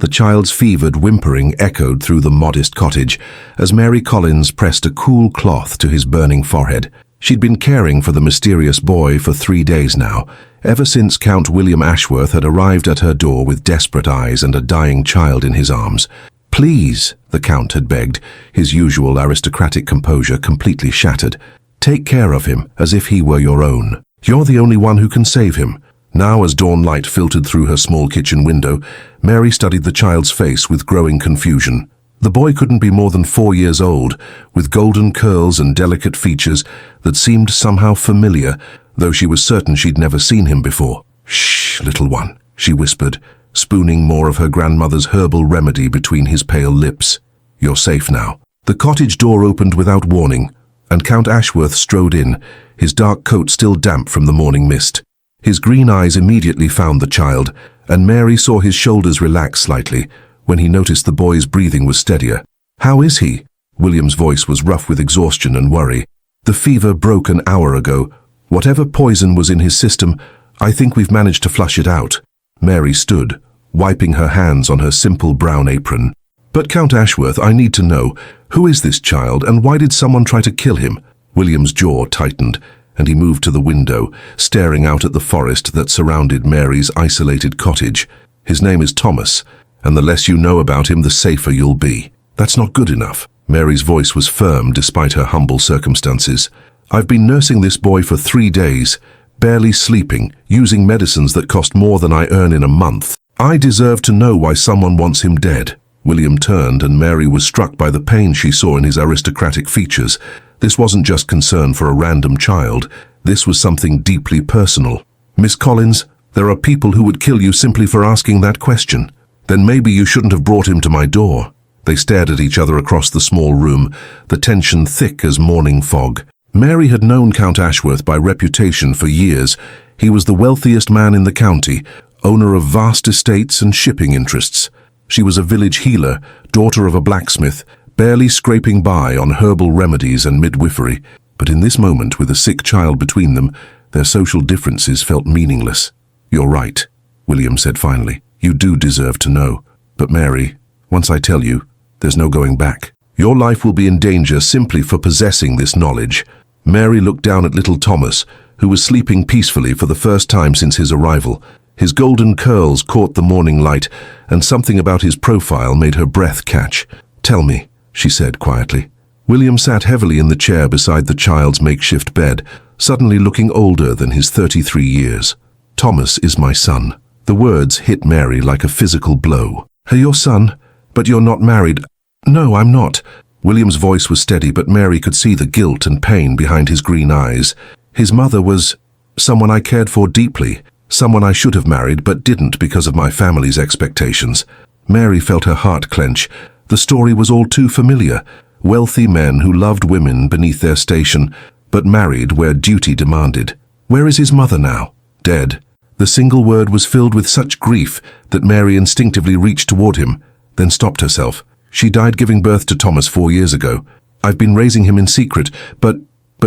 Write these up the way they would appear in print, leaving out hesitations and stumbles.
The child's fevered whimpering echoed through the modest cottage as Mary Collins pressed a cool cloth to his burning forehead. She'd been caring for the mysterious boy for 3 days now, ever since Count William Ashworth had arrived at her door with desperate eyes and a dying child in his arms. "Please," the Count had begged, his usual aristocratic composure completely shattered. "Take care of him as if he were your own. You're the only one who can save him." Now, as dawn light filtered through her small kitchen window, Mary studied the child's face with growing confusion. The boy couldn't be more than 4 years old, with golden curls and delicate features that seemed somehow familiar, though she was certain she'd never seen him before. "Shh, little one," she whispered, spooning more of her grandmother's herbal remedy between his pale lips. "You're safe now." The cottage door opened without warning, and Count Ashworth strode in, his dark coat still damp from the morning mist. His green eyes immediately found the child, and Mary saw his shoulders relax slightly when he noticed the boy's breathing was steadier. "How is he?" William's voice was rough with exhaustion and worry. "The fever broke an hour ago. Whatever poison was in his system, I think we've managed to flush it out." Mary stood, wiping her hands on her simple brown apron. "But Count Ashworth, I need to know, who is this child and why did someone try to kill him?" William's jaw tightened, and he moved to the window, staring out at the forest that surrounded Mary's isolated cottage. "His name is Thomas, and the less you know about him, the safer you'll be." "That's not good enough." Mary's voice was firm despite her humble circumstances. "I've been nursing this boy for 3 days, barely sleeping, using medicines that cost more than I earn in a month. I deserve to know why someone wants him dead." William turned, and Mary was struck by the pain she saw in his aristocratic features. This wasn't just concern for a random child. This was something deeply personal. "Miss Collins, there are people who would kill you simply for asking that question. Then maybe you shouldn't have brought him to my door." They stared at each other across the small room, the tension thick as morning fog. Mary had known Count Ashworth by reputation for years. He was the wealthiest man in the county, owner of vast estates and shipping interests. She was a village healer, daughter of a blacksmith, barely scraping by on herbal remedies and midwifery. But in this moment, with a sick child between them, their social differences felt meaningless. "You're right," William said finally. "You do deserve to know. But Mary, once I tell you, there's no going back. Your life will be in danger simply for possessing this knowledge." Mary looked down at little Thomas, who was sleeping peacefully for the first time since his arrival. His golden curls caught the morning light, and something about his profile made her breath catch. "Tell me," she said quietly. William sat heavily in the chair beside the child's makeshift bed, suddenly looking older than his 33 years. "Thomas is my son." The words hit Mary like a physical blow. "Your son? But you're not married." "No, I'm not." William's voice was steady, but Mary could see the guilt and pain behind his green eyes. "His mother was someone I cared for deeply, someone I should have married but didn't because of my family's expectations." Mary felt her heart clench. The story was all too familiar. Wealthy men who loved women beneath their station, but married where duty demanded. Where is his mother now? "Dead." The single word was filled with such grief that Mary instinctively reached toward him, then stopped herself. "She died giving birth to Thomas 4 years ago. I've been raising him in secret, but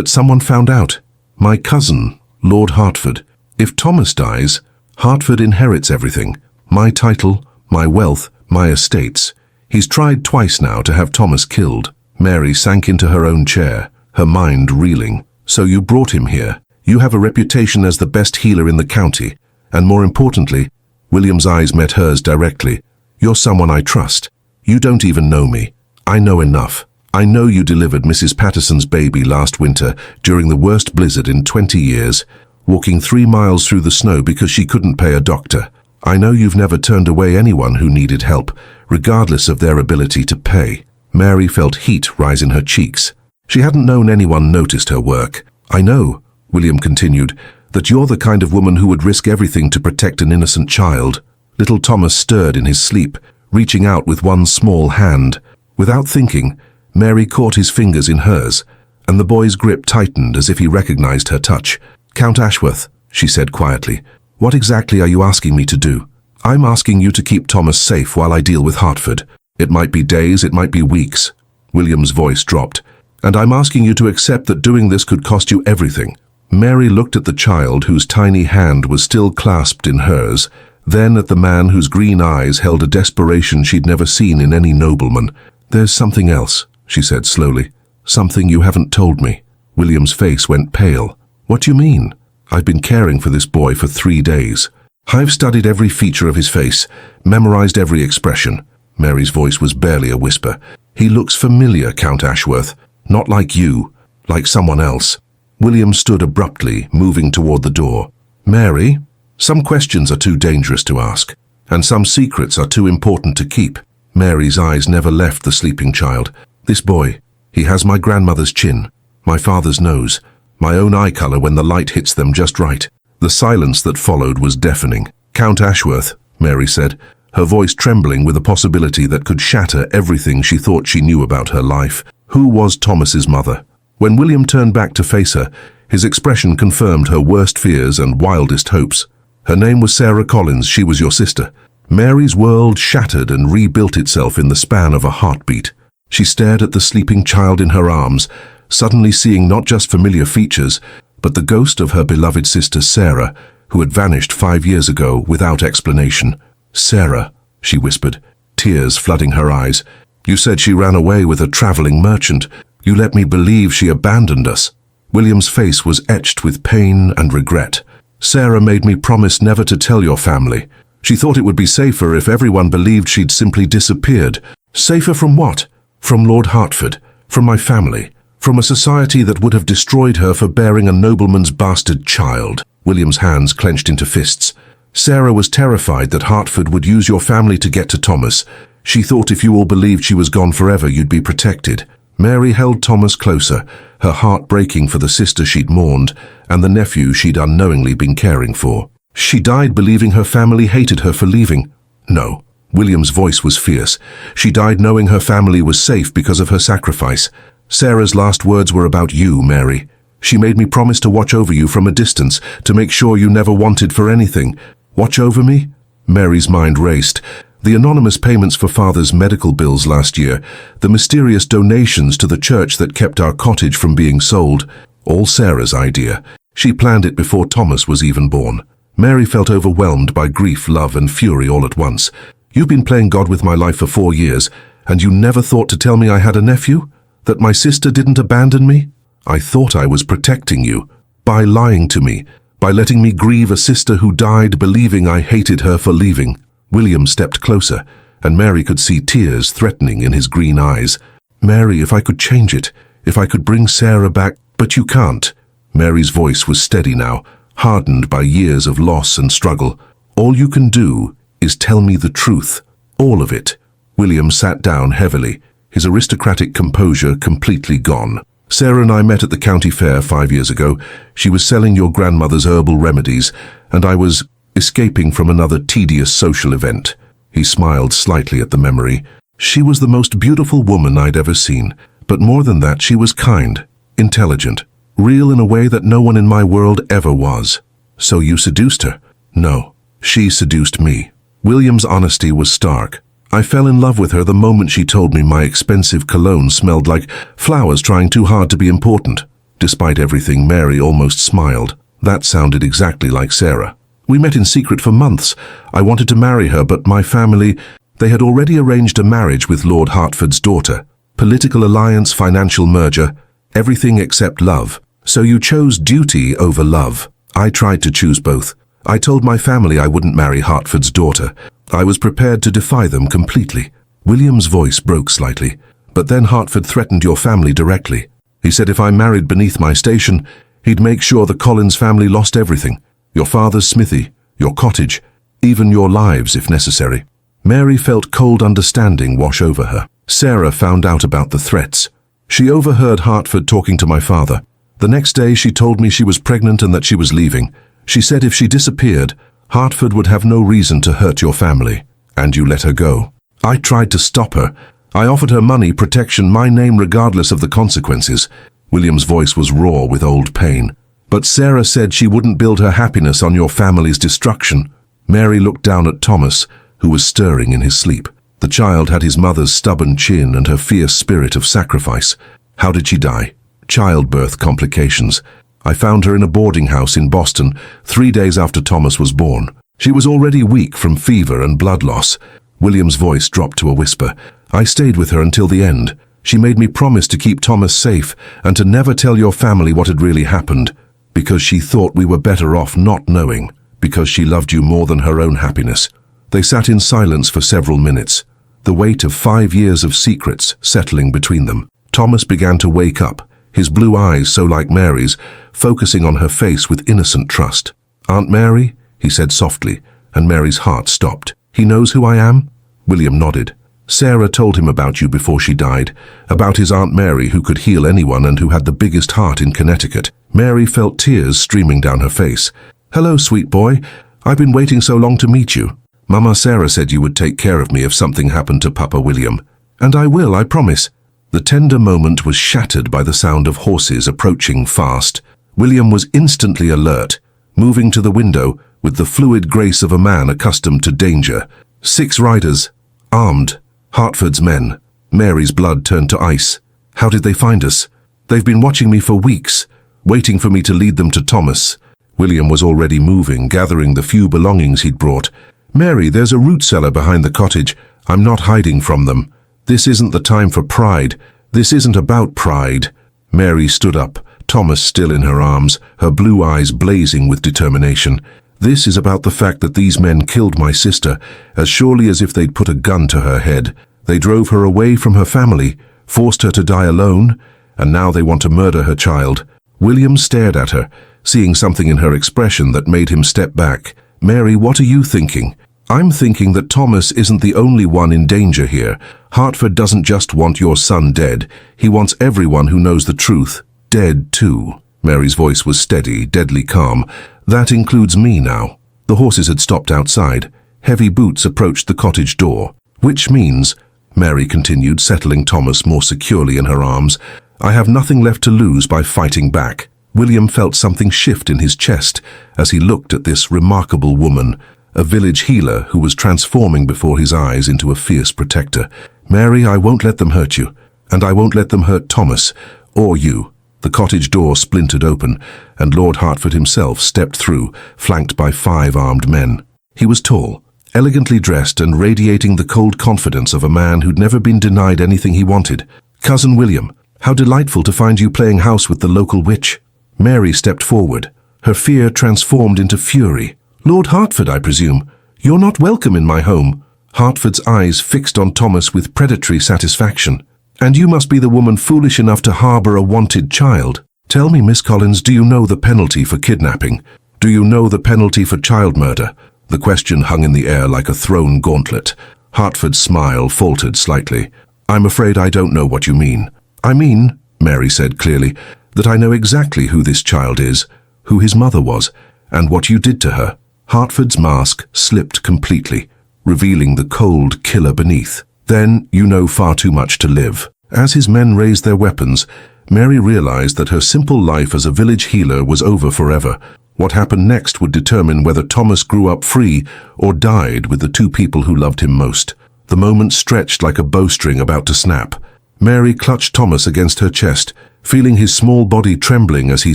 someone found out. My cousin, Lord Hertford. If Thomas dies, Hertford inherits everything. My title, my wealth, my estates. He's tried twice now to have Thomas killed." Mary sank into her own chair, her mind reeling. "So you brought him here. You have a reputation as the best healer in the county. And more importantly," William's eyes met hers directly, "you're someone I trust. You don't even know me. I know enough. I know you delivered Mrs. Patterson's baby last winter during the worst blizzard in 20 years, walking 3 miles through the snow because she couldn't pay a doctor. I know you've never turned away anyone who needed help, regardless of their ability to pay." Mary felt heat rise in her cheeks. She hadn't known anyone noticed her work. "I know," William continued, "that you're the kind of woman who would risk everything to protect an innocent child." Little Thomas stirred in his sleep, reaching out with one small hand. Without thinking, Mary caught his fingers in hers, and the boy's grip tightened as if he recognized her touch. "Count Ashworth," she said quietly, "what exactly are you asking me to do?" "I'm asking you to keep Thomas safe while I deal with Hertford. It might be days, it might be weeks." William's voice dropped. "And I'm asking you to accept that doing this could cost you everything." Mary looked at the child whose tiny hand was still clasped in hers, then at the man whose green eyes held a desperation she'd never seen in any nobleman. "There's something else," she said slowly. "Something you haven't told me." William's face went pale. "What do you mean?" "I've been caring for this boy for 3 days. I've studied every feature of his face, memorized every expression." Mary's voice was barely a whisper. "He looks familiar, Count Ashworth. Not like you, like someone else." William stood abruptly, moving toward the door. "Mary, some questions are too dangerous to ask, and some secrets are too important to keep." Mary's eyes never left the sleeping child. "This boy, he has my grandmother's chin, my father's nose, my own eye color when the light hits them just right." The silence that followed was deafening. "Count Ashworth," Mary said, her voice trembling with a possibility that could shatter everything she thought she knew about her life. "Who was Thomas's mother?" When William turned back to face her, his expression confirmed her worst fears and wildest hopes. "Her name was Sarah Collins. She was your sister." Mary's world shattered and rebuilt itself in the span of a heartbeat. She stared at the sleeping child in her arms, suddenly seeing not just familiar features, but the ghost of her beloved sister Sarah, who had vanished 5 years ago without explanation. "Sarah," she whispered, tears flooding her eyes. "You said she ran away with a traveling merchant. You let me believe she abandoned us." William's face was etched with pain and regret. "Sarah made me promise never to tell your family. She thought it would be safer if everyone believed she'd simply disappeared." "Safer from what?" "From Lord Hertford, from my family, from a society that would have destroyed her for bearing a nobleman's bastard child." William's hands clenched into fists. "Sarah was terrified that Hertford would use your family to get to Thomas. She thought if you all believed she was gone forever, you'd be protected." Mary held Thomas closer, her heart breaking for the sister she'd mourned and the nephew she'd unknowingly been caring for. "She died believing her family hated her for leaving." "No." William's voice was fierce. "She died knowing her family was safe because of her sacrifice. Sarah's last words were about you, Mary. She made me promise to watch over you from a distance, to make sure you never wanted for anything." "Watch over me?" Mary's mind raced. The anonymous payments for Father's medical bills last year, the mysterious donations to the church that kept our cottage from being sold, all Sarah's idea. She planned it before Thomas was even born. Mary felt overwhelmed by grief, love, and fury all at once. "You've been playing God with my life for 4 years, and you never thought to tell me I had a nephew? That my sister didn't abandon me? I thought I was protecting you. By lying to me, by letting me grieve a sister who died believing I hated her for leaving." William stepped closer, and Mary could see tears threatening in his green eyes. "Mary, if I could change it, if I could bring Sarah back—" "But you can't." Mary's voice was steady now, hardened by years of loss and struggle. "All you can do is tell me the truth. All of it." William sat down heavily, his aristocratic composure completely gone. "Sarah and I met at the county fair 5 years ago. She was selling your grandmother's herbal remedies, and I was escaping from another tedious social event." He smiled slightly at the memory. "She was the most beautiful woman I'd ever seen, but more than that, she was kind, intelligent, real in a way that no one in my world ever was." "So you seduced her?" "No, she seduced me." William's honesty was stark. "I fell in love with her the moment she told me my expensive cologne smelled like flowers trying too hard to be important." Despite everything, Mary almost smiled. That sounded exactly like Sarah. "We met in secret for months. I wanted to marry her, but my family, they had already arranged a marriage with Lord Hertford's daughter. Political alliance, financial merger, everything except love. So you chose duty over love. I tried to choose both. I told my family I wouldn't marry Hertford's daughter. I was prepared to defy them completely." William's voice broke slightly. "But then Hertford threatened your family directly. He said if I married beneath my station, he'd make sure the Collins family lost everything. Your father's smithy, your cottage, even your lives if necessary." Mary felt cold understanding wash over her. "Sarah found out about the threats. She overheard Hertford talking to my father. The next day she told me she was pregnant and that she was leaving. She said if she disappeared, Hertford would have no reason to hurt your family. And you let her go. I tried to stop her. I offered her money, protection, my name regardless of the consequences." William's voice was raw with old pain. "But Sarah said she wouldn't build her happiness on your family's destruction." Mary looked down at Thomas, who was stirring in his sleep. The child had his mother's stubborn chin and her fierce spirit of sacrifice. "How did she die?" "Childbirth complications. I found her in a boarding house in Boston 3 days after Thomas was born. She was already weak from fever and blood loss. William's voice dropped to a whisper. I stayed with her until the end. She made me promise to keep Thomas safe and to never tell your family what had really happened, because she thought we were better off not knowing, because she loved you more than her own happiness. They sat in silence for several minutes, the weight of 5 years of secrets settling between them. Thomas began to wake up, his blue eyes so like Mary's, focusing on her face with innocent trust. Aunt Mary, he said softly, and Mary's heart stopped. He knows who I am? William nodded. Sarah told him about you before she died, about his Aunt Mary who could heal anyone and who had the biggest heart in Connecticut. Mary felt tears streaming down her face. Hello, sweet boy. I've been waiting so long to meet you. Mama Sarah said you would take care of me if something happened to Papa William. And I will, I promise. The tender moment was shattered by the sound of horses approaching fast. William was instantly alert, moving to the window with the fluid grace of a man accustomed to danger. 6 riders, armed, Hartford's men. Mary's blood turned to ice. How did they find us? They've been watching me for weeks, waiting for me to lead them to Thomas. William was already moving, gathering the few belongings he'd brought. Mary, there's a root cellar behind the cottage. I'm not hiding from them. This isn't the time for pride. This isn't about pride. Mary stood up, Thomas still in her arms, her blue eyes blazing with determination. This is about the fact that these men killed my sister, as surely as if they'd put a gun to her head. They drove her away from her family, forced her to die alone, and now they want to murder her child. William stared at her, seeing something in her expression that made him step back. Mary, what are you thinking? I'm thinking that Thomas isn't the only one in danger here. Hartford doesn't just want your son dead. He wants everyone who knows the truth dead too. Mary's voice was steady, deadly calm. That includes me now. The horses had stopped outside. Heavy boots approached the cottage door. Which means, Mary continued, settling Thomas more securely in her arms, I have nothing left to lose by fighting back. William felt something shift in his chest as he looked at this remarkable woman, a village healer who was transforming before his eyes into a fierce protector. Mary, I won't let them hurt you, and I won't let them hurt Thomas, or you. The cottage door splintered open, and Lord Hartford himself stepped through, flanked by 5 armed men. He was tall, elegantly dressed and radiating the cold confidence of a man who'd never been denied anything he wanted. Cousin William, how delightful to find you playing house with the local witch. Mary stepped forward, her fear transformed into fury. Lord Hartford, I presume. You're not welcome in my home. Hartford's eyes fixed on Thomas with predatory satisfaction. And you must be the woman foolish enough to harbor a wanted child. Tell me, Miss Collins, do you know the penalty for kidnapping? Do you know the penalty for child murder? The question hung in the air like a thrown gauntlet. Hartford's smile faltered slightly. I'm afraid I don't know what you mean. I mean, Mary said clearly, that I know exactly who this child is, who his mother was, and what you did to her. Hartford's mask slipped completely, revealing the cold killer beneath. Then you know far too much to live. As his men raised their weapons, Mary realized that her simple life as a village healer was over forever. What happened next would determine whether Thomas grew up free or died with the 2 people who loved him most. The moment stretched like a bowstring about to snap. Mary clutched Thomas against her chest, feeling his small body trembling as he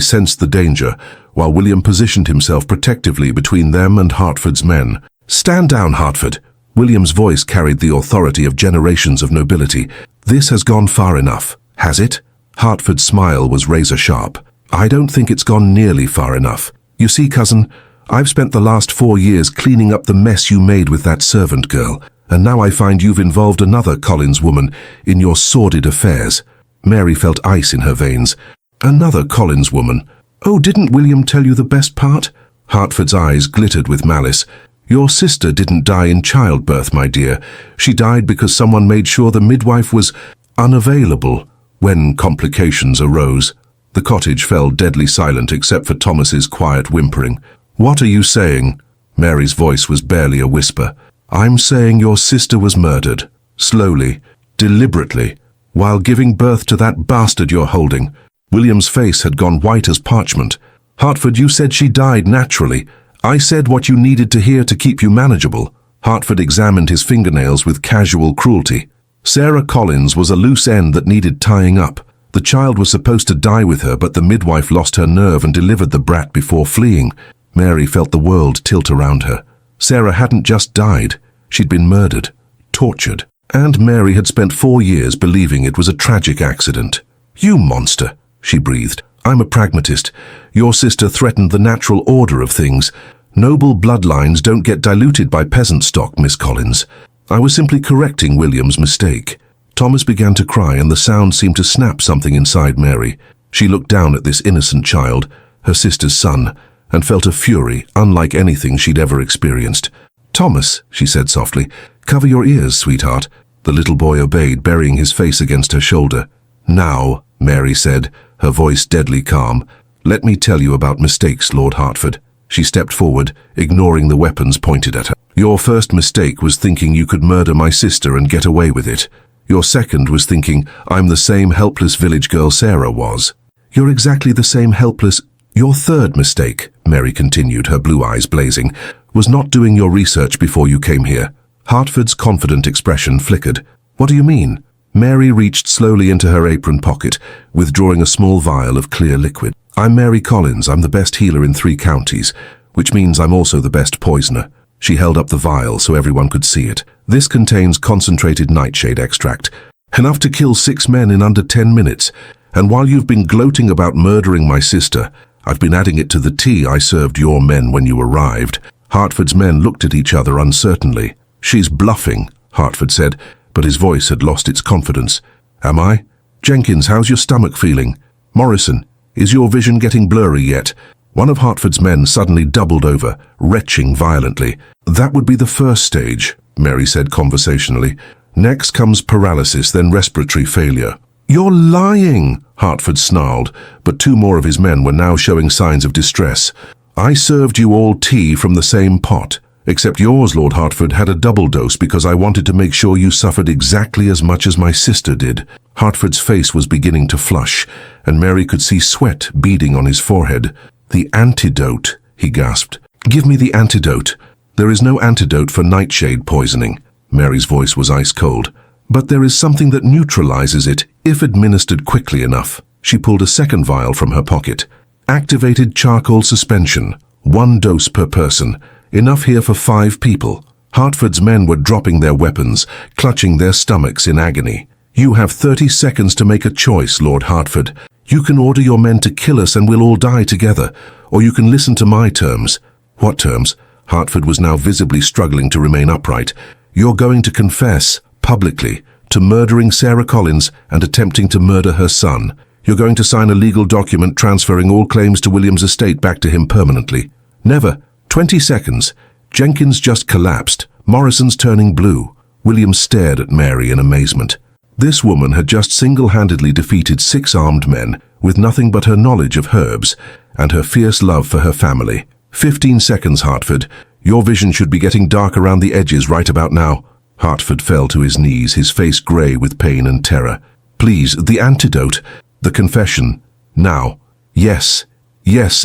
sensed the danger, while William positioned himself protectively between them and Hartford's men. Stand down, Hartford. William's voice carried the authority of generations of nobility. This has gone far enough, has it? Hartford's smile was razor-sharp. I don't think it's gone nearly far enough. You see, cousin, I've spent the last 4 years cleaning up the mess you made with that servant girl, and now I find you've involved another Collins woman in your sordid affairs. Mary felt ice in her veins. Another Collins woman. Oh, didn't William tell you the best part? Hartford's eyes glittered with malice. Your sister didn't die in childbirth, my dear. She died because someone made sure the midwife was unavailable when complications arose. The cottage fell deadly silent except for Thomas's quiet whimpering. What are you saying? Mary's voice was barely a whisper. I'm saying your sister was murdered. Slowly, deliberately, while giving birth to that bastard you're holding. William's face had gone white as parchment. Hartford, you said she died naturally. I said what you needed to hear to keep you manageable. Hartford examined his fingernails with casual cruelty. Sarah Collins was a loose end that needed tying up. The child was supposed to die with her, but the midwife lost her nerve and delivered the brat before fleeing. Mary felt the world tilt around her. Sarah hadn't just died. She'd been murdered, tortured, and Mary had spent 4 years believing it was a tragic accident. "You monster," she breathed. "I'm a pragmatist. Your sister threatened the natural order of things. Noble bloodlines don't get diluted by peasant stock, Miss Collins. I was simply correcting William's mistake." Thomas began to cry, and the sound seemed to snap something inside Mary. She looked down at this innocent child, her sister's son, and felt a fury unlike anything she'd ever experienced. "Thomas," she said softly, "cover your ears, sweetheart." The little boy obeyed, burying his face against her shoulder. "Now," Mary said, her voice deadly calm, "let me tell you about mistakes, Lord Hertford." She stepped forward, ignoring the weapons pointed at her. "Your first mistake was thinking you could murder my sister and get away with it. Your second was thinking I'm the same helpless village girl Sarah was. You're exactly the same helpless—" "Your third mistake," Mary continued, her blue eyes blazing, "was not doing your research before you came here." Hertford's confident expression flickered. "What do you mean?" Mary reached slowly into her apron pocket, withdrawing a small vial of clear liquid. "I'm Mary Collins. I'm the best healer in 3 counties, which means I'm also the best poisoner." She held up the vial so everyone could see it. "This contains concentrated nightshade extract, enough to kill 6 men in under 10 minutes. And while you've been gloating about murdering my sister, I've been adding it to the tea I served your men when you arrived." Hertford's men looked at each other uncertainly. "She's bluffing," Hertford said, but his voice had lost its confidence. "Am I? Jenkins, how's your stomach feeling? Morrison, is your vision getting blurry yet?" One of Hertford's men suddenly doubled over, retching violently. "That would be the first stage," Mary said conversationally. "Next comes paralysis, then respiratory failure." "You're lying," Hertford snarled, but 2 more of his men were now showing signs of distress. "I served you all tea from the same pot, except yours, Lord Hertford, had a double dose because I wanted to make sure you suffered exactly as much as my sister did." Hertford's face was beginning to flush, and Mary could see sweat beading on his forehead. "The antidote," he gasped. "Give me the antidote." "There is no antidote for nightshade poisoning." Mary's voice was ice cold. "But there is something that neutralizes it if administered quickly enough." She pulled a second vial from her pocket. "Activated charcoal suspension, 1 dose per person. Enough here for 5 people." Hertford's men were dropping their weapons, clutching their stomachs in agony. "You have 30 seconds to make a choice, Lord Hertford. You can order your men to kill us and we'll all die together, or you can listen to my terms." "What terms?" Hertford was now visibly struggling to remain upright. "You're going to confess, publicly, to murdering Sarah Collins and attempting to murder her son. You're going to sign a legal document transferring all claims to William's estate back to him permanently." "Never." 20 seconds. Jenkins just collapsed. Morrison's turning blue. William stared at Mary in amazement. This woman had just single-handedly defeated 6 armed men with nothing but her knowledge of herbs and her fierce love for her family. 15 seconds, Hertford. Your vision should be getting dark around the edges right about now. Hertford fell to his knees, his face grey with pain and terror. "Please, the antidote, the confession, now." Yes,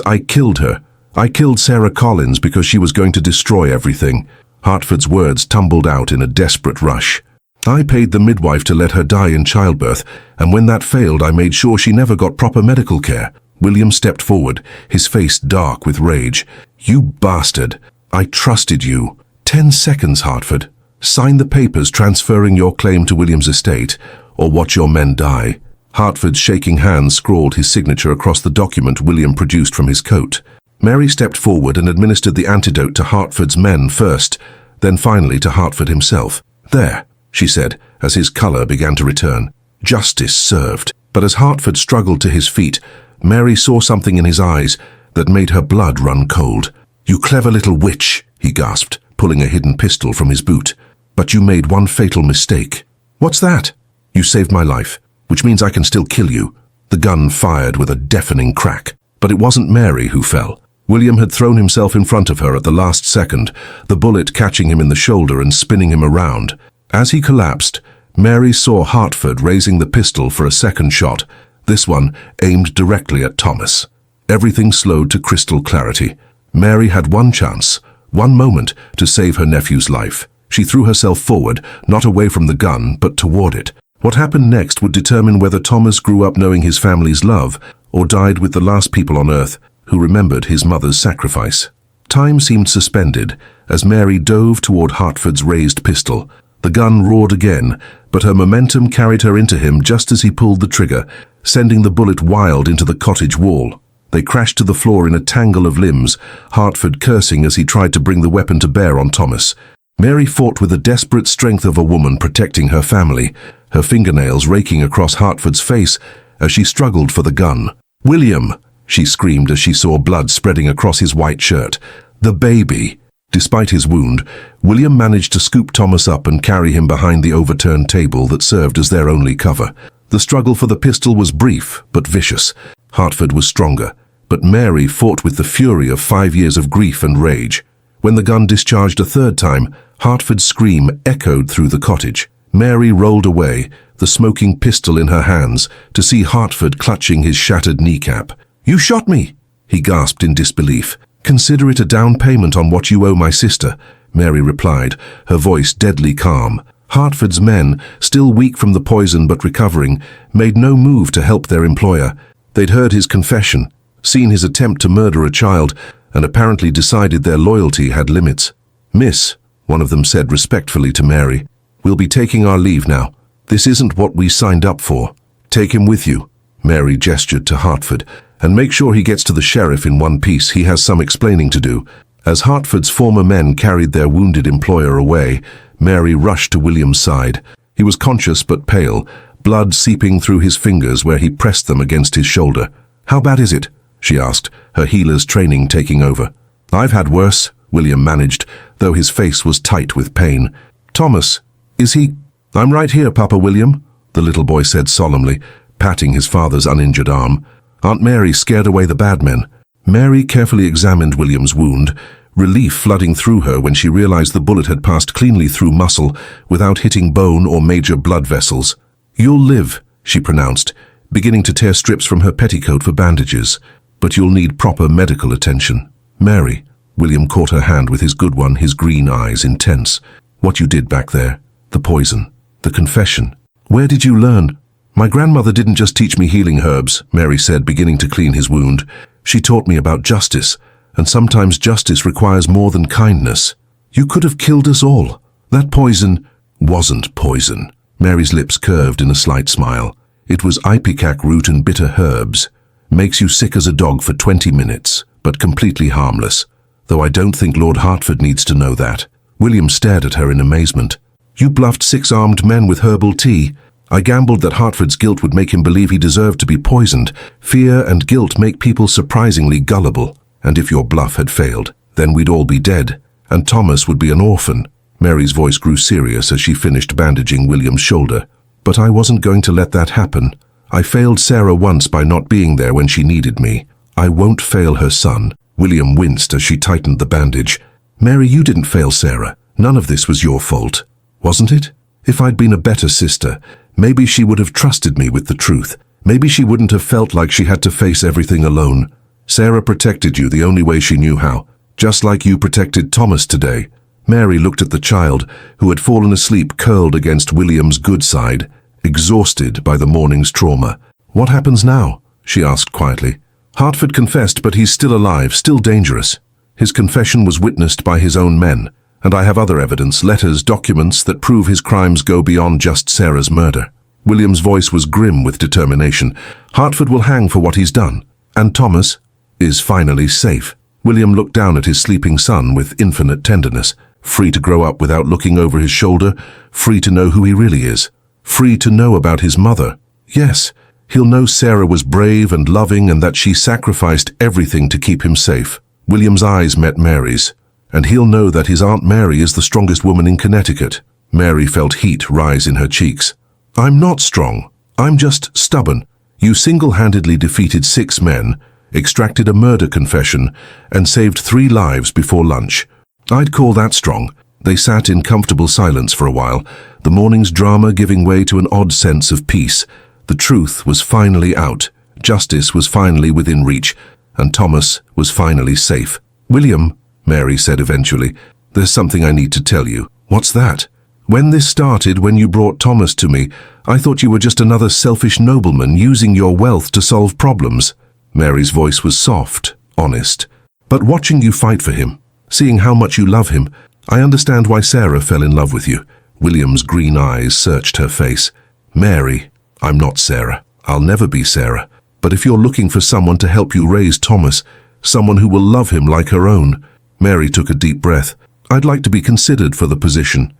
I killed her. I killed Sarah Collins because she was going to destroy everything." Hertford's words tumbled out in a desperate rush. "I paid the midwife to let her die in childbirth, and when that failed I made sure she never got proper medical care." William stepped forward, his face dark with rage. "You bastard! I trusted you." 10 seconds, Hertford. "Sign the papers transferring your claim to William's estate, or watch your men die." Hertford's shaking hand scrawled his signature across the document William produced from his coat. Mary stepped forward and administered the antidote to Hertford's men first, then finally to Hertford himself. "There," she said, as his colour began to return. "Justice served." But as Hertford struggled to his feet, Mary saw something in his eyes that made her blood run cold. "You clever little witch," he gasped, pulling a hidden pistol from his boot. "But you made one fatal mistake." "What's that?" "You saved my life, which means I can still kill you." The gun fired with a deafening crack. But it wasn't Mary who fell. William had thrown himself in front of her at the last second, the bullet catching him in the shoulder and spinning him around. As he collapsed, Mary saw Hertford raising the pistol for a second shot, this one aimed directly at Thomas. Everything slowed to crystal clarity. Mary had one chance, one moment, to save her nephew's life. She threw herself forward, not away from the gun, but toward it. What happened next would determine whether Thomas grew up knowing his family's love, or died with the last people on earth who remembered his mother's sacrifice. Time seemed suspended, as Mary dove toward Hartford's raised pistol. The gun roared again, but her momentum carried her into him just as he pulled the trigger, sending the bullet wild into the cottage wall. They crashed to the floor in a tangle of limbs, Hartford cursing as he tried to bring the weapon to bear on Thomas. Mary fought with the desperate strength of a woman protecting her family, her fingernails raking across Hartford's face as she struggled for the gun. "William!" she screamed as she saw blood spreading across his white shirt. "The baby!" Despite his wound, William managed to scoop Thomas up and carry him behind the overturned table that served as their only cover. The struggle for the pistol was brief, but vicious. Hartford was stronger, but Mary fought with the fury of 5 years of grief and rage. When the gun discharged a third time, Hartford's scream echoed through the cottage. Mary rolled away, the smoking pistol in her hands, to see Hartford clutching his shattered kneecap. "You shot me!" he gasped in disbelief. "Consider it a down payment on what you owe my sister," Mary replied, her voice deadly calm. Hartford's men, still weak from the poison but recovering, made no move to help their employer. They'd heard his confession, seen his attempt to murder a child, and apparently decided their loyalty had limits. "Miss," one of them said respectfully to Mary, "we'll be taking our leave now. This isn't what we signed up for. Take him with you," Mary gestured to Hartford, "and make sure he gets to the sheriff in one piece. He has some explaining to do." As Hartford's former men carried their wounded employer away, Mary rushed to William's side. He was conscious but pale, blood seeping through his fingers where he pressed them against his shoulder. "How bad is it?" she asked, her healer's training taking over. "I've had worse," William managed, though his face was tight with pain. "Thomas, is he—" "I'm right here, Papa William," the little boy said solemnly, patting his father's uninjured arm. Aunt Mary scared away the bad men. Mary carefully examined William's wound, relief flooding through her when she realized the bullet had passed cleanly through muscle without hitting bone or major blood vessels. "You'll live," she pronounced, beginning to tear strips from her petticoat for bandages. "But you'll need proper medical attention." "Mary," William caught her hand with his good one, his green eyes intense. "What you did back there, the poison, the confession. Where did you learn?" "My grandmother didn't just teach me healing herbs," Mary said, beginning to clean his wound. "She taught me about justice, and sometimes justice requires more than kindness. You could have killed us all. That poison—" "Wasn't poison." Mary's lips curved in a slight smile. "It was ipecac root and bitter herbs. Makes you sick as a dog for 20 minutes, but completely harmless. Though I don't think Lord Hartford needs to know that." William stared at her in amazement. "You bluffed 6 armed men with herbal tea. I gambled that Hartford's guilt would make him believe he deserved to be poisoned. Fear and guilt make people surprisingly gullible. And if your bluff had failed, then we'd all be dead, and Thomas would be an orphan." Mary's voice grew serious as she finished bandaging William's shoulder. "But I wasn't going to let that happen. I failed Sarah once by not being there when she needed me. I won't fail her son." William winced as she tightened the bandage. "Mary, you didn't fail Sarah. None of this was your fault. Wasn't it? If I'd been a better sister, maybe she would have trusted me with the truth. Maybe she wouldn't have felt like she had to face everything alone. Sarah protected you the only way she knew how, just like you protected Thomas today." Mary looked at the child, who had fallen asleep curled against William's good side, exhausted by the morning's trauma. "What happens now?" she asked quietly. "Hartford confessed, but he's still alive, still dangerous. His confession was witnessed by his own men, and I have other evidence, letters, documents that prove his crimes go beyond just Sarah's murder." William's voice was grim with determination. "Hartford will hang for what he's done. And Thomas is finally safe." William looked down at his sleeping son with infinite tenderness. Free to grow up without looking over his shoulder, free to know who he really is, free to know about his mother. Yes, he'll know Sarah was brave and loving and that she sacrificed everything to keep him safe. William's eyes met Mary's, and he'll know that his Aunt Mary is the strongest woman in Connecticut. Mary felt heat rise in her cheeks. "I'm not strong. I'm just stubborn. You single-handedly defeated 6 men, extracted a murder confession, and saved 3 lives before lunch. I'd call that strong." They sat in comfortable silence for a while, the morning's drama giving way to an odd sense of peace. The truth was finally out, justice was finally within reach, and Thomas was finally safe. "William," Mary said eventually, "there's something I need to tell you." "What's that?" "When this started, when you brought Thomas to me, I thought you were just another selfish nobleman using your wealth to solve problems." Mary's voice was soft, honest. "But watching you fight for him, Seeing how much you love him, I understand why Sarah fell in love with you." William's green eyes searched her face. "Mary, I'm not Sarah. I'll never be Sarah. But if you're looking for someone to help you raise Thomas, someone who will love him like her own," Mary took a deep breath, "I'd like to be considered for the position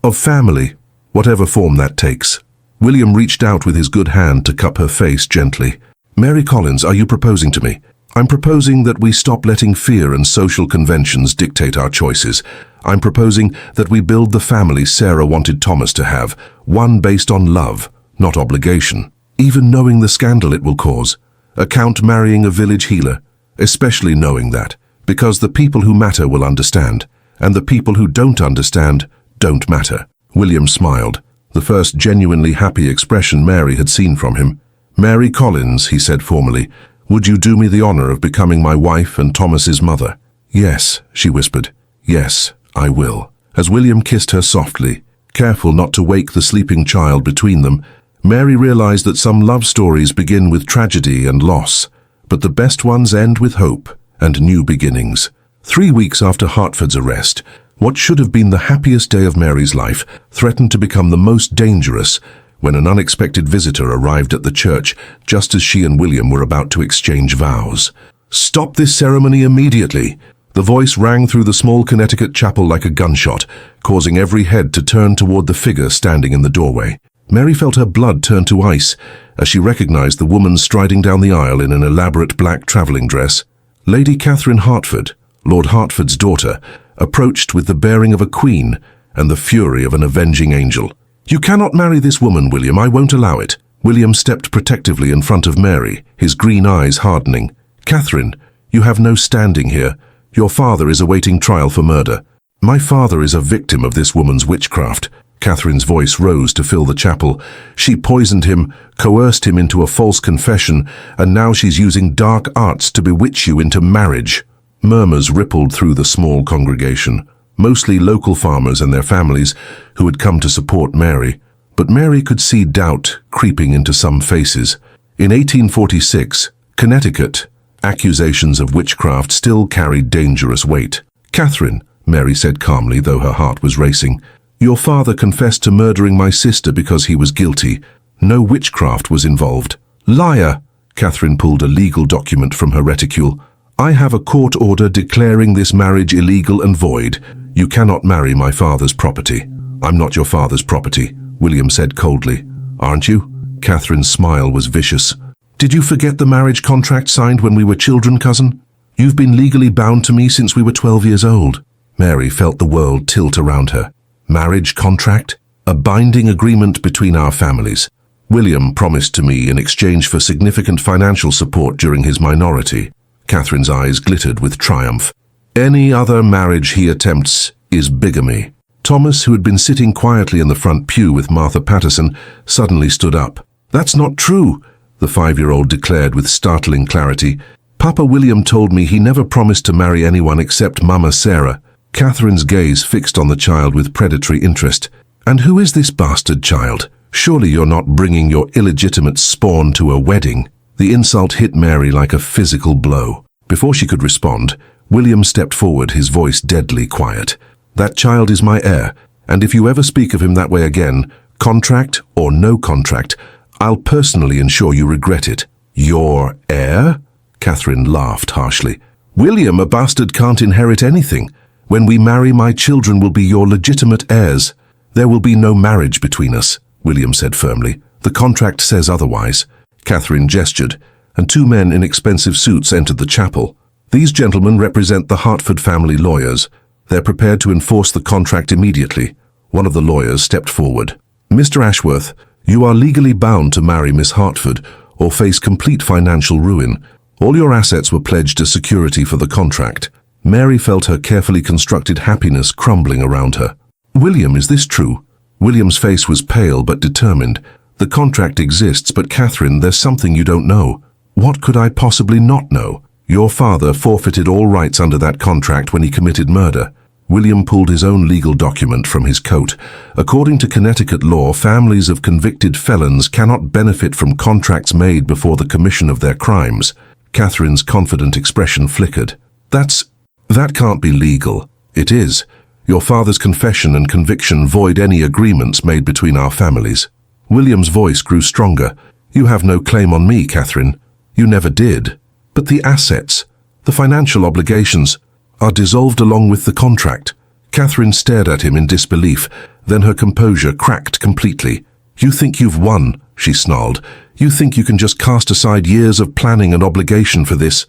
of family, whatever form that takes." William reached out with his good hand to cup her face gently. "Mary Collins, are you proposing to me?" "I'm proposing that we stop letting fear and social conventions dictate our choices. I'm proposing that we build the family Sarah wanted Thomas to have, one based on love, not obligation, even knowing the scandal it will cause. Account marrying a village healer, especially knowing that, because the people who matter will understand, and the people who don't understand don't matter." William smiled, the first genuinely happy expression Mary had seen from him. "Mary Collins," he said formally, "would you do me the honor of becoming my wife and Thomas's mother?" "Yes," she whispered. "Yes, I will." As William kissed her softly, careful not to wake the sleeping child between them, Mary realized that some love stories begin with tragedy and loss, but the best ones end with hope and new beginnings. 3 weeks after Hartford's arrest, what should have been the happiest day of Mary's life threatened to become the most dangerous when an unexpected visitor arrived at the church just as she and William were about to exchange vows. "Stop this ceremony immediately!" The voice rang through the small Connecticut chapel like a gunshot, causing every head to turn toward the figure standing in the doorway. Mary felt her blood turn to ice as she recognized the woman striding down the aisle in an elaborate black traveling dress. Lady Catherine Hartford, Lord Hartford's daughter, approached with the bearing of a queen and the fury of an avenging angel. "You cannot marry this woman, William. I won't allow it." William stepped protectively in front of Mary, his green eyes hardening. "Catherine, you have no standing here. Your father is awaiting trial for murder." "My father is a victim of this woman's witchcraft." Catherine's voice rose to fill the chapel. "She poisoned him, coerced him into a false confession, and now she's using dark arts to bewitch you into marriage." Murmurs rippled through the small congregation, mostly local farmers and their families who had come to support Mary. But Mary could see doubt creeping into some faces. In 1846, Connecticut, accusations of witchcraft still carried dangerous weight. "Catherine," Mary said calmly, though her heart was racing, "your father confessed to murdering my sister because he was guilty. No witchcraft was involved." "Liar!" Catherine pulled a legal document from her reticule. "I have a court order declaring this marriage illegal and void. You cannot marry my father's property." "I'm not your father's property," William said coldly. "Aren't you?" Catherine's smile was vicious. "Did you forget the marriage contract signed when we were children, cousin? You've been legally bound to me since we were 12 years old." Mary felt the world tilt around her. Marriage contract? A binding agreement between our families. William promised to me in exchange for significant financial support during his minority. Catherine's eyes glittered with triumph. "Any other marriage he attempts is bigamy." Thomas, who had been sitting quietly in the front pew with Martha Patterson, suddenly stood up. "That's not true," the 5-year-old declared with startling clarity. "Papa William told me he never promised to marry anyone except Mama Sarah." Catherine's gaze fixed on the child with predatory interest. "And who is this bastard child? Surely you're not bringing your illegitimate spawn to a wedding." The insult hit Mary like a physical blow. Before she could respond, William stepped forward, his voice deadly quiet. "That child is my heir, and if you ever speak of him that way again, contract or no contract, I'll personally ensure you regret it." "Your heir?" Catherine laughed harshly. "William, a bastard can't inherit anything. When we marry, my children will be your legitimate heirs. There will be no marriage between us," William said firmly. "The contract says otherwise." Catherine gestured, and 2 men in expensive suits entered the chapel. "These gentlemen represent the Hartford family lawyers. They're prepared to enforce the contract immediately." One of the lawyers stepped forward. "Mr. Ashworth, you are legally bound to marry Miss Hartford or face complete financial ruin. All your assets were pledged as security for the contract." Mary felt her carefully constructed happiness crumbling around her. "William, is this true?" William's face was pale but determined. "The contract exists, but Catherine, there's something you don't know." "What could I possibly not know?" "Your father forfeited all rights under that contract when he committed murder." William pulled his own legal document from his coat. "According to Connecticut law, families of convicted felons cannot benefit from contracts made before the commission of their crimes." Catherine's confident expression flickered. That can't be legal. It is. Your father's confession and conviction void any agreements made between our families. William's voice grew stronger. You have no claim on me, Catherine. You never did. But the assets, the financial obligations, are dissolved along with the contract. Catherine stared at him in disbelief, then her composure cracked completely. You think you've won, she snarled. You think you can just cast aside years of planning and obligation for this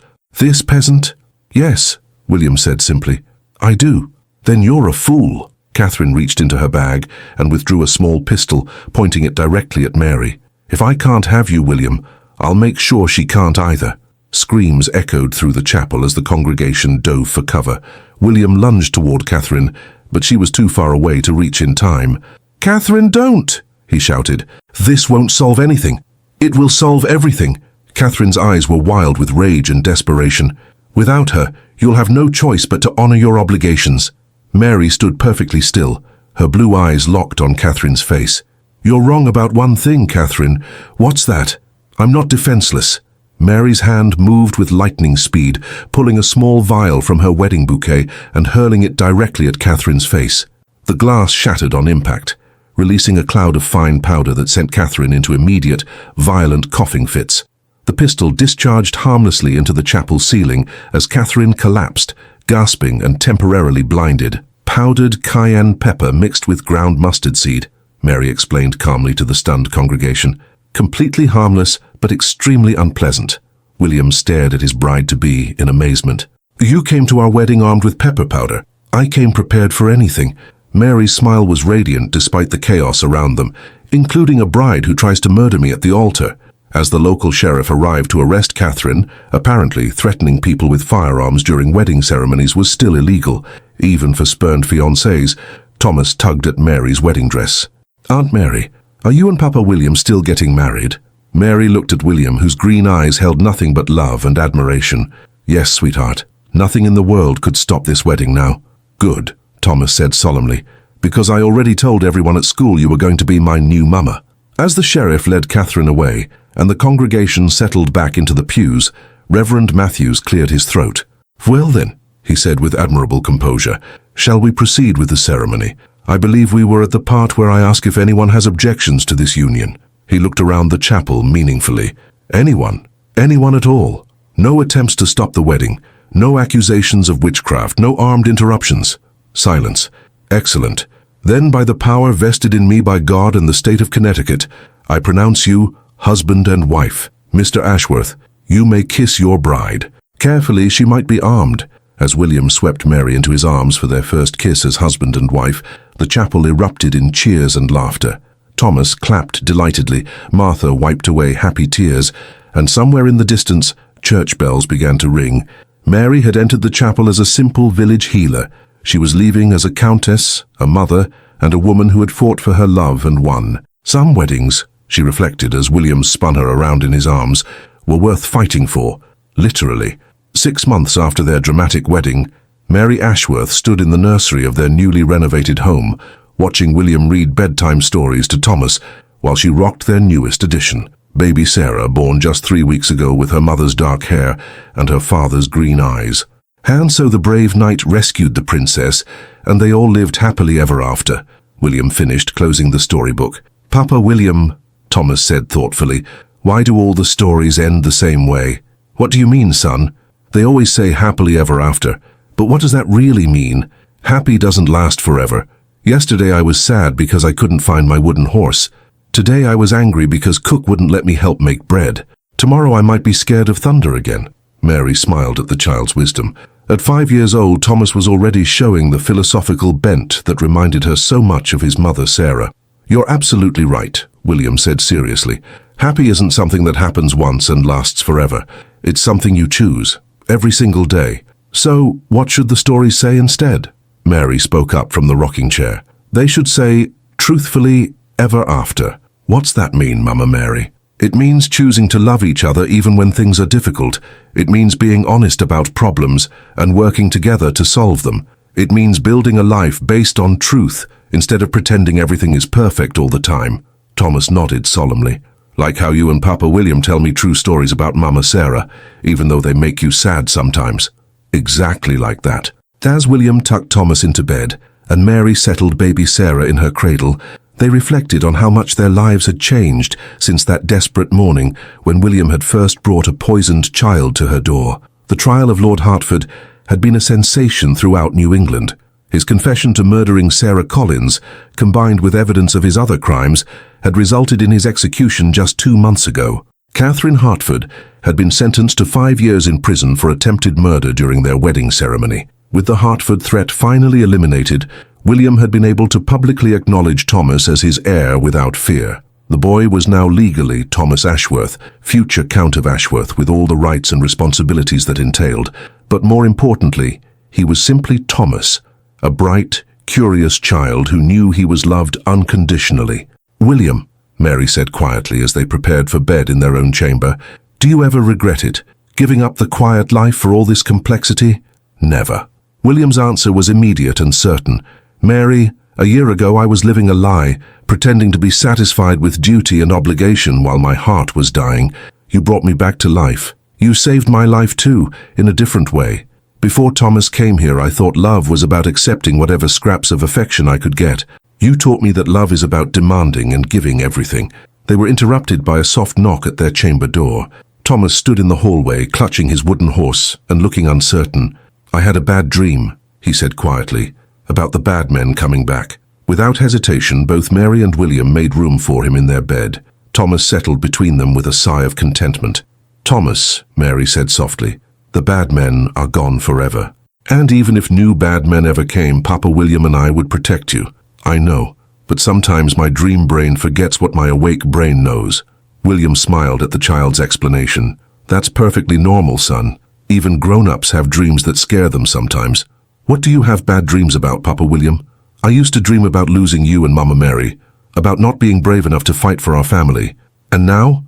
peasant? Yes, William said simply. I do. Then you're a fool. Catherine reached into her bag and withdrew a small pistol, pointing it directly at Mary. If I can't have you, William, I'll make sure she can't either. Screams echoed through the chapel as the congregation dove for cover. William lunged toward Catherine, but she was too far away to reach in time. Catherine, don't! He shouted. This won't solve anything. It will solve everything. Catherine's eyes were wild with rage and desperation. Without her, you'll have no choice but to honor your obligations. Mary stood perfectly still, her blue eyes locked on Catherine's face. You're wrong about one thing, Catherine. What's that? I'm not defenseless. Mary's hand moved with lightning speed, pulling a small vial from her wedding bouquet and hurling it directly at Catherine's face. The glass shattered on impact, releasing a cloud of fine powder that sent Catherine into immediate, violent coughing fits. The pistol discharged harmlessly into the chapel ceiling as Catherine collapsed, gasping and temporarily blinded. Powdered cayenne pepper mixed with ground mustard seed, Mary explained calmly to the stunned congregation. Completely harmless, but extremely unpleasant. William stared at his bride-to-be in amazement. You came to our wedding armed with pepper powder. I came prepared for anything. Mary's smile was radiant despite the chaos around them, including a bride who tries to murder me at the altar. As the local sheriff arrived to arrest Catherine, apparently threatening people with firearms during wedding ceremonies was still illegal, even for spurned fiancés. Thomas tugged at Mary's wedding dress. Aunt Mary, are you and Papa William still getting married? Mary looked at William, whose green eyes held nothing but love and admiration. Yes, sweetheart. Nothing in the world could stop this wedding now. Good, Thomas said solemnly, because I already told everyone at school you were going to be my new mama. As the sheriff led Catherine away, and the congregation settled back into the pews, Reverend Matthews cleared his throat. Well then, he said with admirable composure, shall we proceed with the ceremony? I believe we were at the part where I ask if anyone has objections to this union. He looked around the chapel meaningfully. Anyone? Anyone at all? No attempts to stop the wedding. No accusations of witchcraft. No armed interruptions. Silence. Excellent. Then by the power vested in me by God and the state of Connecticut, I pronounce you husband and wife. Mr. Ashworth, you may kiss your bride. Carefully, she might be armed. As William swept Mary into his arms for their first kiss as husband and wife, the chapel erupted in cheers and laughter. Thomas clapped delightedly, Martha wiped away happy tears, and somewhere in the distance, church bells began to ring. Mary had entered the chapel as a simple village healer. She was leaving as a countess, a mother, and a woman who had fought for her love and won. Some weddings, she reflected as William spun her around in his arms, were worth fighting for, literally. 6 months after their dramatic wedding, Mary Ashworth stood in the nursery of their newly renovated home, watching William read bedtime stories to Thomas while she rocked their newest addition, baby Sarah, born just 3 weeks ago with her mother's dark hair and her father's green eyes. And so the brave knight rescued the princess, and they all lived happily ever after, William finished, closing the storybook. Papa William, Thomas said thoughtfully, why do all the stories end the same way? What do you mean, son? They always say happily ever after, but what does that really mean? Happy doesn't last forever. Yesterday I was sad because I couldn't find my wooden horse. Today I was angry because Cook wouldn't let me help make bread. Tomorrow I might be scared of thunder again. Mary smiled at the child's wisdom. At 5 years old, Thomas was already showing the philosophical bent that reminded her so much of his mother, Sarah. You're absolutely right, William said seriously. Happy isn't something that happens once and lasts forever. It's something you choose, every single day. So, what should the stories say instead? Mary spoke up from the rocking chair. They should say, truthfully, ever after. What's that mean, Mama Mary? It means choosing to love each other even when things are difficult. It means being honest about problems and working together to solve them. It means building a life based on truth instead of pretending everything is perfect all the time. Thomas nodded solemnly. Like how you and Papa William tell me true stories about Mama Sarah, even though they make you sad sometimes. Exactly like that. As William tucked Thomas into bed, and Mary settled baby Sarah in her cradle, they reflected on how much their lives had changed since that desperate morning when William had first brought a poisoned child to her door. The trial of Lord Hertford had been a sensation throughout New England. His confession to murdering Sarah Collins, combined with evidence of his other crimes, had resulted in his execution just 2 months ago. Catherine Hertford had been sentenced to 5 years in prison for attempted murder during their wedding ceremony. With the Hertford threat finally eliminated, William had been able to publicly acknowledge Thomas as his heir without fear. The boy was now legally Thomas Ashworth, future Count of Ashworth, with all the rights and responsibilities that entailed. But more importantly, he was simply Thomas, a bright, curious child who knew he was loved unconditionally. "William," Mary said quietly as they prepared for bed in their own chamber, "do you ever regret it, giving up the quiet life for all this complexity?" "Never." William's answer was immediate and certain. "Mary, a year ago I was living a lie, pretending to be satisfied with duty and obligation while my heart was dying. You brought me back to life. You saved my life too, in a different way. Before Thomas came here, I thought love was about accepting whatever scraps of affection I could get. You taught me that love is about demanding and giving everything." They were interrupted by a soft knock at their chamber door. Thomas stood in the hallway, clutching his wooden horse and looking uncertain. "I had a bad dream," he said quietly, "about the bad men coming back." Without hesitation, both Mary and William made room for him in their bed. Thomas settled between them with a sigh of contentment. "Thomas," Mary said softly, "the bad men are gone forever. And even if new bad men ever came, Papa William and I would protect you. I know, but sometimes my dream brain forgets what my awake brain knows." William smiled at the child's explanation. "That's perfectly normal, son. Even grown-ups have dreams that scare them sometimes. What do you have bad dreams about, Papa William?" "I used to dream about losing you and Mama Mary, about not being brave enough to fight for our family. And now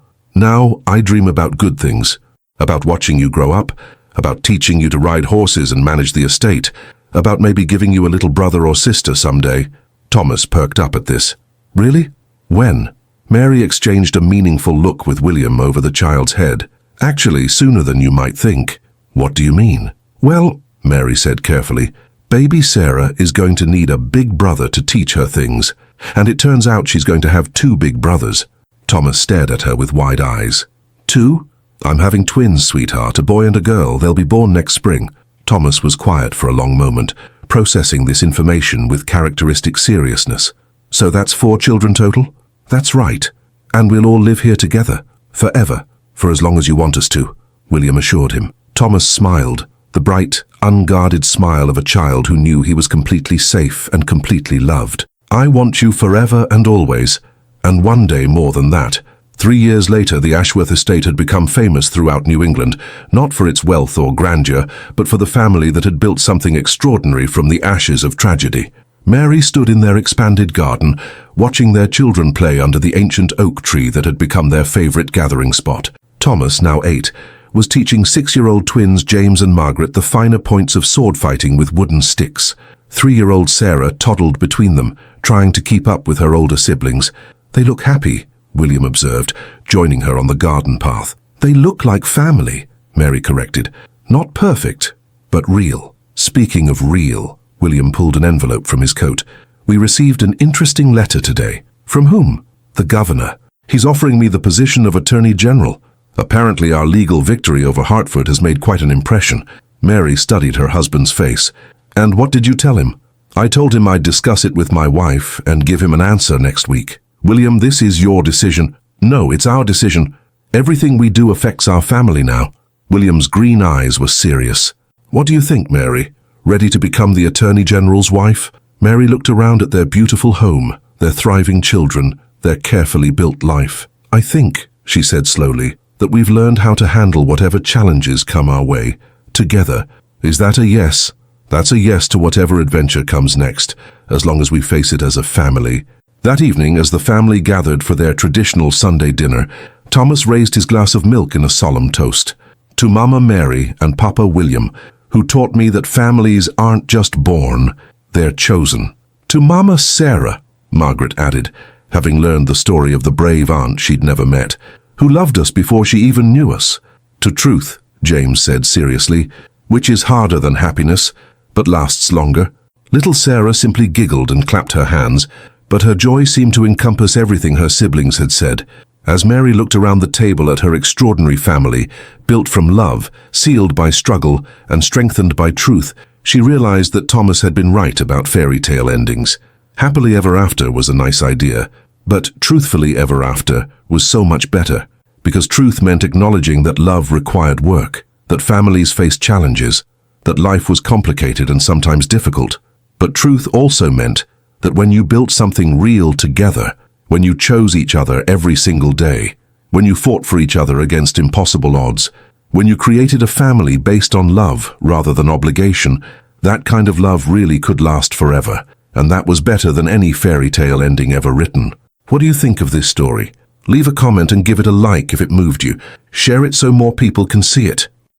I dream about good things, about watching you grow up, about teaching you to ride horses and manage the estate, about maybe giving you a little brother or sister someday." Thomas perked up at this. "Really? When?" Mary exchanged a meaningful look with William over the child's head. "Actually, sooner than you might think." "What do you mean?" "Well," Mary said carefully, "baby Sarah is going to need a big brother to teach her things, and it turns out she's going to have 2 big brothers." Thomas stared at her with wide eyes. "2? I'm having twins, sweetheart, a boy and a girl. They'll be born next spring." Thomas was quiet for a long moment, processing this information with characteristic seriousness. "So that's 4 children total?" "That's right. And we'll all live here together, forever, for as long as you want us to," William assured him. Thomas smiled, the bright, unguarded smile of a child who knew he was completely safe and completely loved. "I want you forever and always, and one day more than that." 3 years later, the Ashworth estate had become famous throughout New England, not for its wealth or grandeur, but for the family that had built something extraordinary from the ashes of tragedy. Mary stood in their expanded garden, watching their children play under the ancient oak tree that had become their favorite gathering spot. Thomas, now 8, was teaching 6-year-old twins James and Margaret the finer points of sword fighting with wooden sticks. 3-year-old Sarah toddled between them, trying to keep up with her older siblings. "They look happy," William observed, joining her on the garden path. "They look like family," Mary corrected. "Not perfect, but real." "Speaking of real," William pulled an envelope from his coat. "We received an interesting letter today." "From whom?" "The governor. He's offering me the position of Attorney General. Apparently our legal victory over Hertford has made quite an impression." Mary studied her husband's face. "And what did you tell him?" "I told him I'd discuss it with my wife and give him an answer next week." "William, this is your decision." "No, it's our decision. Everything we do affects our family now." William's green eyes were serious. "What do you think, Mary? Ready to become the Attorney General's wife?" Mary looked around at their beautiful home, their thriving children, their carefully built life. "I think," she said slowly, "that we've learned how to handle whatever challenges come our way, together. Is that a yes?" "That's a yes to whatever adventure comes next, as long as we face it as a family." That evening, as the family gathered for their traditional Sunday dinner, Thomas raised his glass of milk in a solemn toast. "To Mama Mary and Papa William, who taught me that families aren't just born, they're chosen." "To Mama Sarah," Margaret added, having learned the story of the brave aunt she'd never met, "who loved us before she even knew us." "To Truth," James said seriously, Which is harder than happiness, but lasts longer? Little Sarah simply giggled and clapped her hands, but her joy seemed to encompass everything her siblings had said. As Mary looked around the table at her extraordinary family, built from love, sealed by struggle, and strengthened by truth, she realized that Thomas had been right about fairy tale endings. Happily ever after was a nice idea, but truthfully ever after was so much better, because truth meant acknowledging that love required work, that families faced challenges, that life was complicated and sometimes difficult. But truth also meant that when you built something real together, when you chose each other every single day, when you fought for each other against impossible odds, when you created a family based on love rather than obligation, that kind of love really could last forever, and that was better than any fairy tale ending ever written. What do you think of this story? Leave a comment and give it a like if it moved you. Share it so more people can see it.